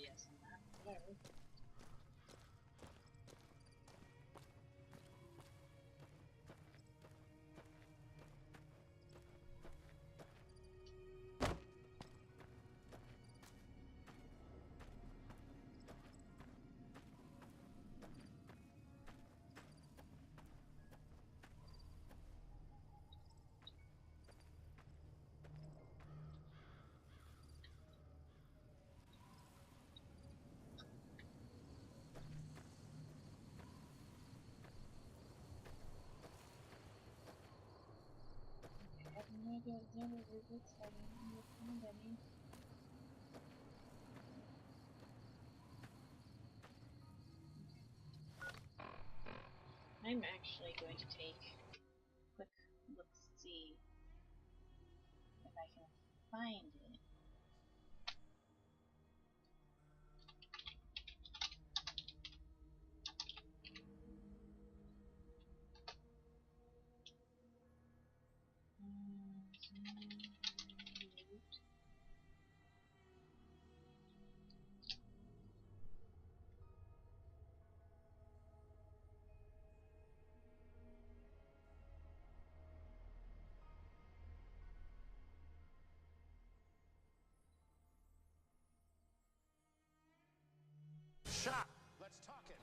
yes on that. Whatever. I have no idea what Xander Root looks like. I haven't found any. I'm actually going to take a quick look-see if I can find it. Shot. Let's talk it.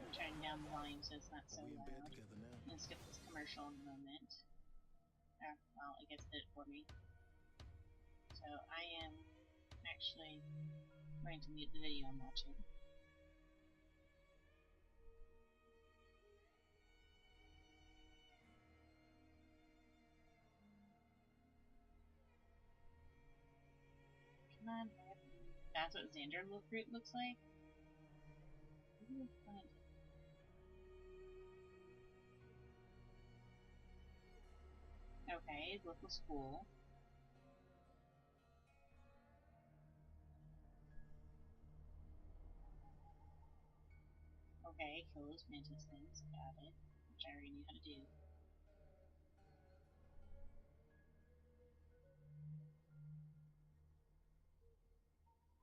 I'm turning down the volume so it's not so Are we in loud. bed together now? I'm gonna skip this commercial in a moment. Well, I guess it did it for me. So I am actually going to mute the video I'm watching. Come on. That's what Xander Fruit looks like? Okay, local school. Okay, kill those mantis things. Got it. Which I already knew how to do.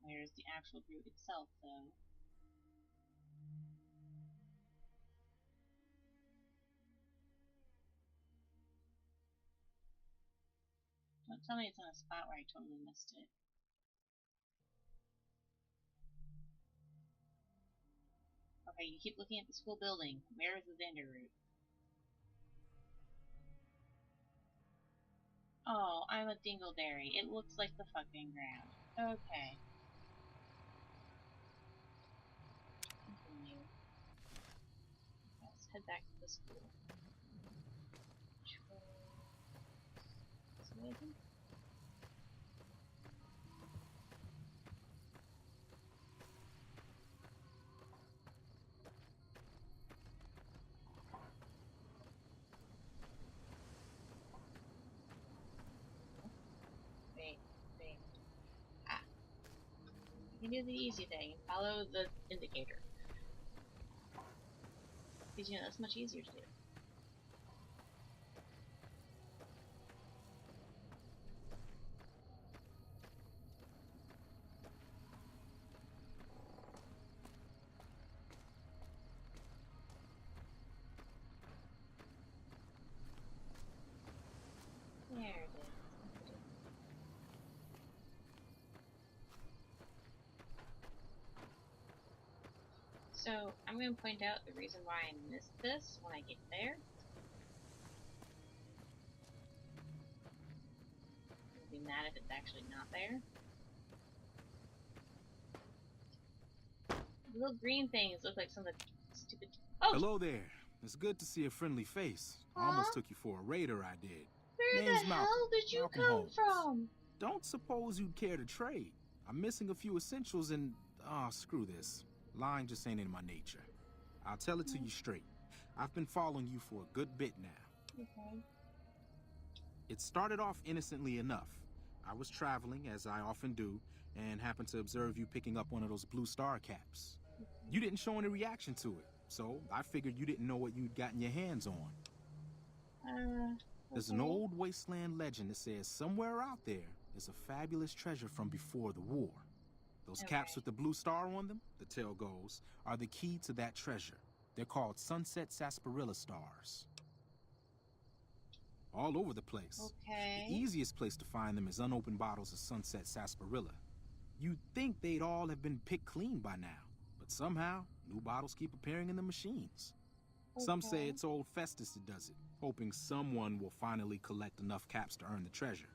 Where's the actual root itself, though? Don't tell me it's in a spot where I totally missed it. Okay, you keep looking at the school building. Where is the Xander root? Oh, I'm a dingleberry. It looks like the fucking ground. Okay. Continue. Let's head back to the school. This way, I think? Wait. Ah. You can do the easy thing. Follow the indicator. Because, you know, that's much easier to do. There it is. So, I'm going to point out the reason why I missed this when I get there. I'll be mad if it's actually not there. The little green things look like some of the stupid... Oh! Hello there. It's good to see a friendly face. I almost took you for a raider, I did. Where Name's the Malcolm. hell did you Malcolm come Holmes. from? Don't suppose you'd care to trade. I'm missing a few essentials and... screw this. Lying just ain't in my nature. I'll tell it to you straight. I've been following you for a good bit now. Okay. It started off innocently enough. I was traveling, as I often do, and happened to observe you picking up one of those blue star caps. You didn't show any reaction to it, so I figured you didn't know what you'd gotten your hands on. Okay. There's an old wasteland legend that says somewhere out there is a fabulous treasure from before the war. Those caps with the blue star on them, the tale goes, are the key to that treasure. They're called Sunset Sarsaparilla stars. All over the place. Okay. The easiest place to find them is unopened bottles of Sunset Sarsaparilla. You'd think they'd all have been picked clean by now, but somehow, new bottles keep appearing in the machines. Some say it's old Festus that does it, hoping someone will finally collect enough caps to earn the treasure.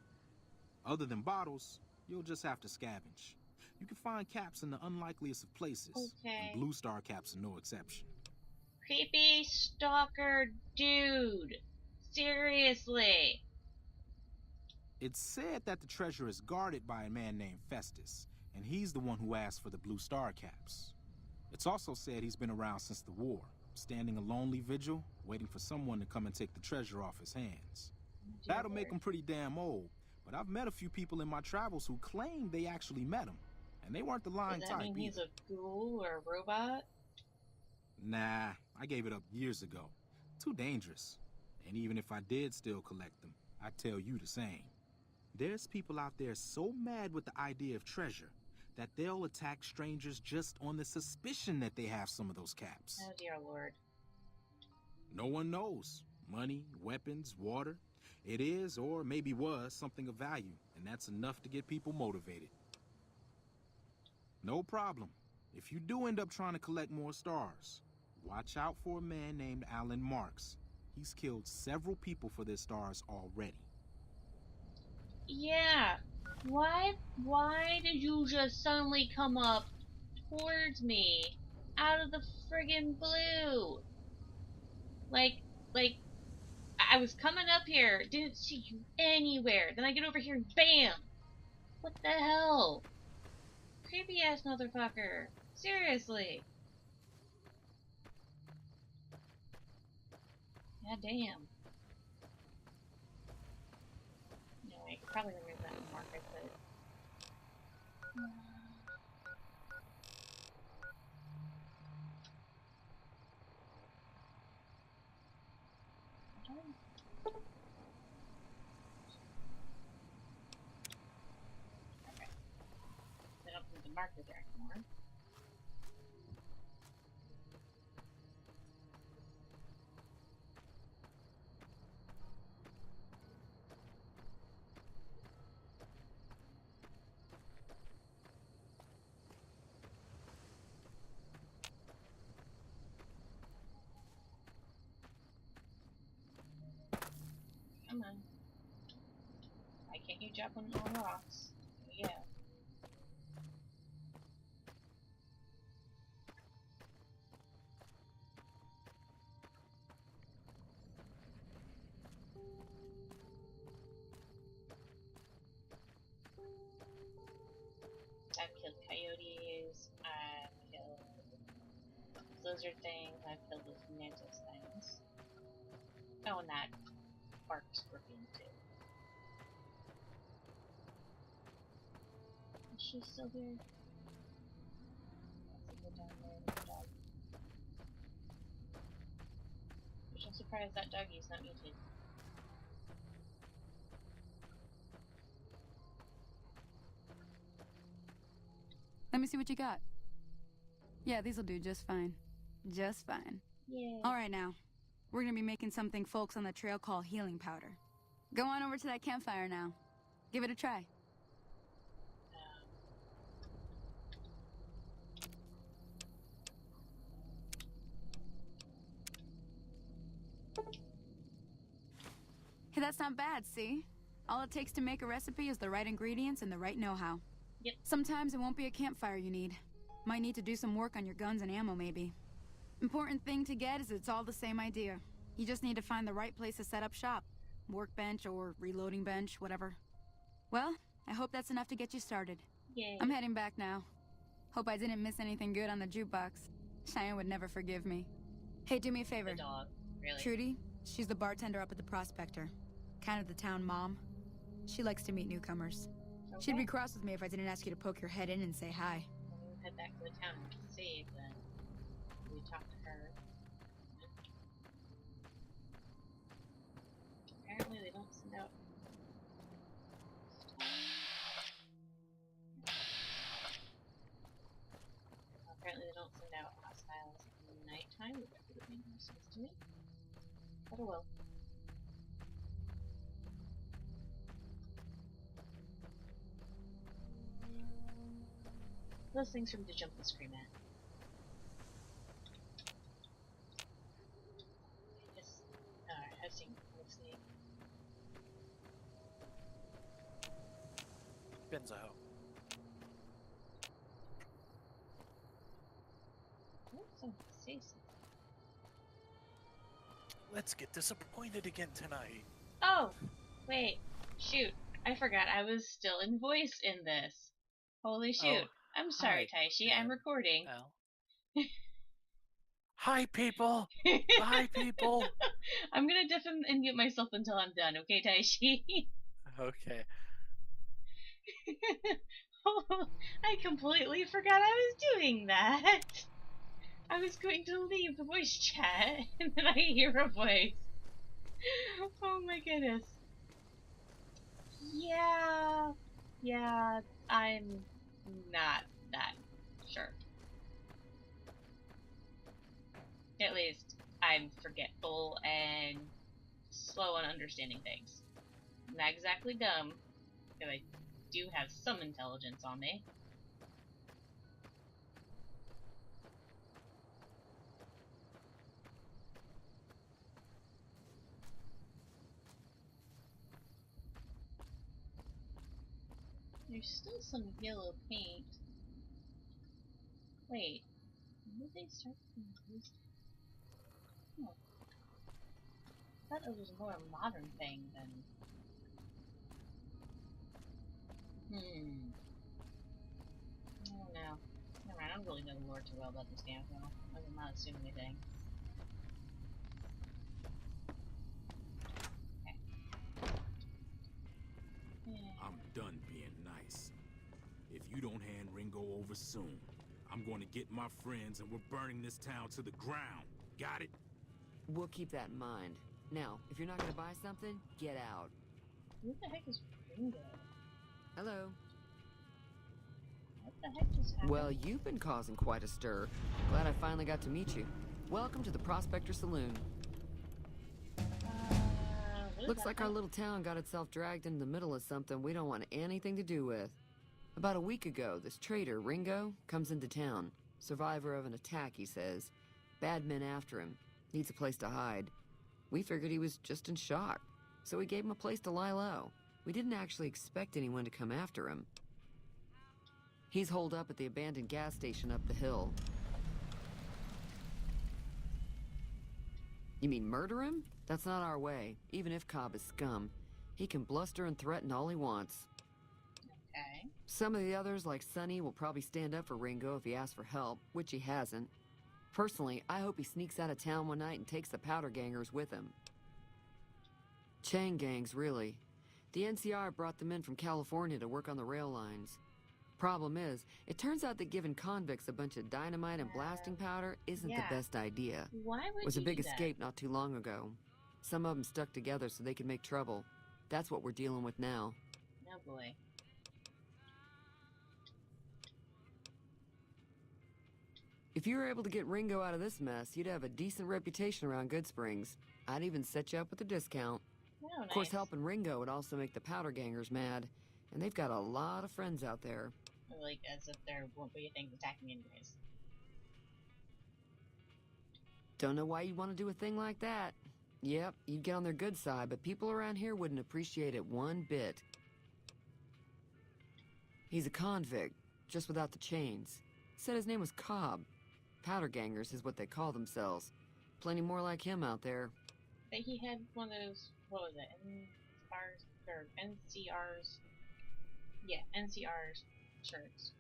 Other than bottles, you'll just have to scavenge. You can find caps in the unlikeliest of places, and Blue Star caps are no exception. Creepy stalker dude. Seriously. It's said that the treasure is guarded by a man named Festus, and he's the one who asked for the Blue Star caps. It's also said he's been around since the war, standing a lonely vigil, waiting for someone to come and take the treasure off his hands. That'll make him pretty damn old, but I've met a few people in my travels who claim they actually met him, and they weren't the lying type. Does that mean he's a ghoul or a robot? Nah, I gave it up years ago. Too dangerous. And even if I did still collect them, I'd tell you the same. There's people out there so mad with the idea of treasure that they'll attack strangers just on the suspicion that they have some of those caps. Oh dear Lord. No one knows. Money, weapons, water. It is, or maybe was, something of value, and that's enough to get people motivated. No problem. If you do end up trying to collect more stars, watch out for a man named Alan Marks. He's killed several people for their stars already. Yeah. Why did you just suddenly come up towards me out of the friggin' blue? Like, I was coming up here, didn't see you anywhere. Then I get over here and BAM! What the hell? Creepy ass motherfucker. Seriously. God damn. No, I could probably remove that mark I put. Okay. I don't put the marker there anymore. Come on. Why can't you jump on the rocks? Yeah. I've killed coyotes, I've killed lizard things, I've killed those mantis things. Oh, and that bark scorpion too. Is she still here? Let's go down there with the dog. Which I'm surprised that doggy's not muted. Let me see what you got. Yeah, these'll do just fine. Just fine. Yeah. Alright now. We're gonna be making something folks on the trail call healing powder. Go on over to that campfire now. Give it a try. Hey, that's not bad, see? All it takes to make a recipe is the right ingredients and the right know-how. Yep. Sometimes it won't be a campfire you need. Might need to do some work on your guns and ammo, maybe. Important thing to get is it's all the same idea. You just need to find the right place to set up shop. Workbench or reloading bench, whatever. Well, I hope that's enough to get you started. Yay. I'm heading back now. Hope I didn't miss anything good on the jukebox. Cheyenne would never forgive me. Hey, do me a favor. The dog, really. Trudy, she's the bartender up at the Prospector. Kind of the town mom. She likes to meet newcomers. Okay. She'd be cross with me if I didn't ask you to poke your head in and say hi. We'll head back to the town and see, then we talk to her. Apparently they don't send out send out hostiles at nighttime, which would make more sense to me. But oh well. Those things for me to jump and scream at. Yes. Alright, I've seen. Let's see. Benzo. Say something. Let's get disappointed again tonight. Oh! Wait. Shoot. I forgot I was still in voice in this. Holy shoot. Oh, I'm sorry, hi, Taishi. I'm recording. Al. Hi, people! Bye, people! I'm gonna diff and mute myself until I'm done, okay, Taishi? Okay. I completely forgot I was doing that. I was going to leave the voice chat, and then I hear a voice. Oh my goodness. Yeah, I'm not that sure. At least, I'm forgetful and slow on understanding things. Not exactly dumb, because I do have some intelligence on me. There's still some yellow paint. Wait, when did they start using this? Oh. I thought it was more a modern thing than... I don't know. Never mind, I don't really know the lore too well about this damn film. I'm not assuming anything. I'm done being nice. If you don't hand Ringo over soon, I'm going to get my friends and we're burning this town to the ground. Got it? We'll keep that in mind. Now, if you're not gonna buy something, get out. Who the heck is Ringo? Hello. What the heck just happened? Well, you've been causing quite a stir. Glad I finally got to meet you. Welcome to the Prospector Saloon. Looks like our little town got itself dragged into the middle of something we don't want anything to do with. About a week ago, this traitor, Ringo, comes into town. Survivor of an attack, he says. Bad men after him. Needs a place to hide. We figured he was just in shock, so we gave him a place to lie low. We didn't actually expect anyone to come after him. He's holed up at the abandoned gas station up the hill. You mean murder him? That's not our way, even if Cobb is scum. He can bluster and threaten all he wants. Okay. Some of the others, like Sonny, will probably stand up for Ringo if he asks for help, which he hasn't. Personally, I hope he sneaks out of town one night and takes the powder gangers with him. Chain gangs, really. The NCR brought them in from California to work on the rail lines. Problem is, it turns out that giving convicts a bunch of dynamite and blasting powder isn't the best idea. Why would It was a you big do that? escape not too long ago. Some of them stuck together so they could make trouble. That's what we're dealing with now. Oh boy. If you were able to get Ringo out of this mess, you'd have a decent reputation around Goodsprings. I'd even set you up with a discount. Oh, Of course, nice. helping Ringo would also make the powder gangers mad. And they've got a lot of friends out there. Like, as if there won't be things attacking anyways. Don't know why you'd want to do a thing like that. Yep, you'd get on their good side, but people around here wouldn't appreciate it one bit. He's a convict, just without the chains. Said his name was Cobb. Powder gangers is what they call themselves. Plenty more like him out there. But he had one of those, what was it, NCRs, or NCRs? Yeah, NCRs shirts.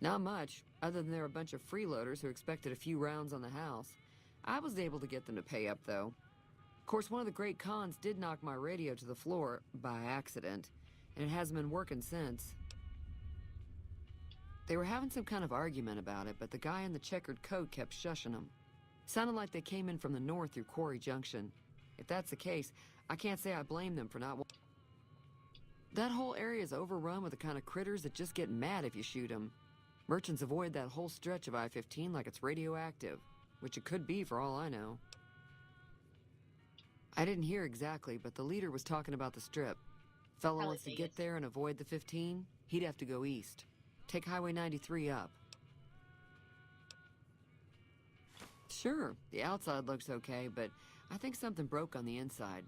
Not much, other than they're a bunch of freeloaders who expected a few rounds on the house. I was able to get them to pay up, though. Of course, one of the great cons did knock my radio to the floor, by accident, and it hasn't been working since. They were having some kind of argument about it, but the guy in the checkered coat kept shushing them. Sounded like they came in from the north through Quarry Junction. If that's the case, I can't say I blame them for not... That whole area is overrun with the kind of critters that just get mad if you shoot them. Merchants avoid that whole stretch of I-15 like it's radioactive, which it could be for all I know. I didn't hear exactly, but the leader was talking about the strip. Fella Probably wants to Vegas. get there and avoid the 15, he'd have to go east. Take Highway 93 up. Sure, the outside looks okay, but I think something broke on the inside.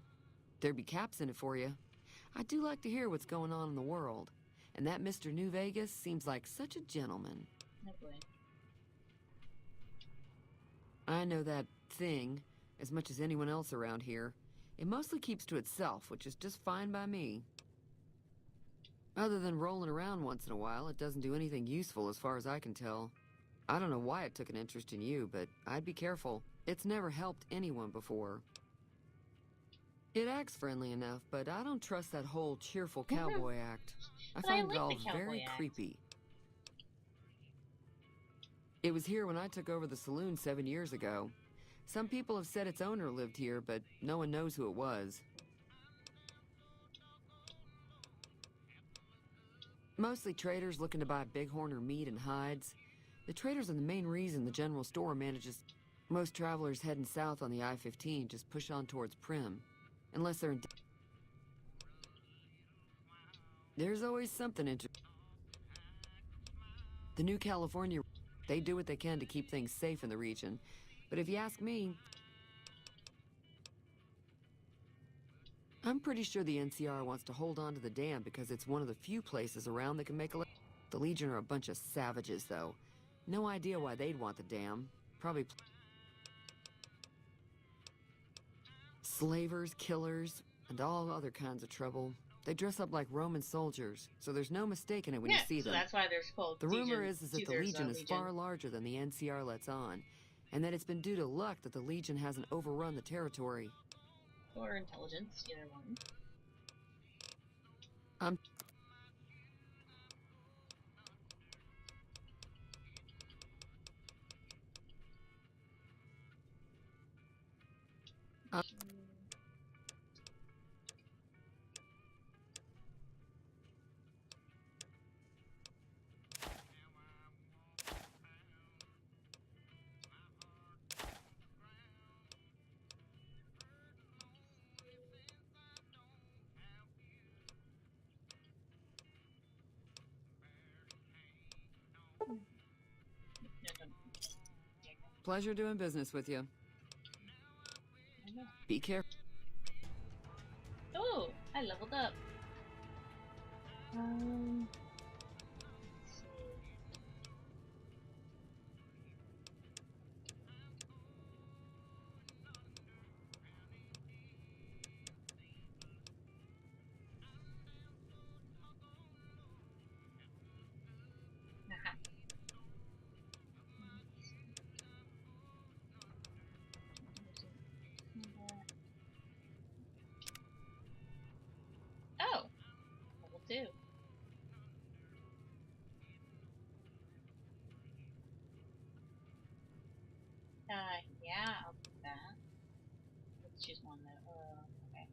There'd be caps in it for you. I do like to hear what's going on in the world. And that Mr. New Vegas seems like such a gentleman. Oh boy. I know that thing as much as anyone else around here. It mostly keeps to itself, which is just fine by me. Other than rolling around once in a while, it doesn't do anything useful as far as I can tell. I don't know why it took an interest in you, but I'd be careful. It's never helped anyone before. It acts friendly enough, but I don't trust that whole cheerful cowboy act. I But I find like it all the cowboy very act. creepy. It was here when I took over the saloon 7 years ago. Some people have said its owner lived here, but no one knows who it was. Mostly traders looking to buy bighorn or meat and hides. The traders are the main reason the general store manages. Most travelers heading south on the I-15 just push on towards Prim. Unless they're in... There's always something interesting. The New California, they do what they can to keep things safe in the region. But if you ask me, I'm pretty sure the NCR wants to hold on to the dam because it's one of the few places around that can make a... The Legion are a bunch of savages, though. No idea why they'd want the dam. Probably... Slavers, killers, and all other kinds of trouble. They dress up like Roman soldiers, so there's no mistaking it when you see so them. that's why they're called. The rumor Legions. is that the Caesar's, Legion is far larger than the NCR lets on, and that it's been due to luck that the Legion hasn't overrun the territory. Or intelligence, either one. Pleasure doing business with you. Be careful. Oh, I leveled up. Let's see. Aha. Oh, level 2. Yeah, I'll do that. Let's choose one though. Okay.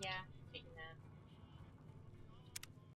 Yeah, taking that.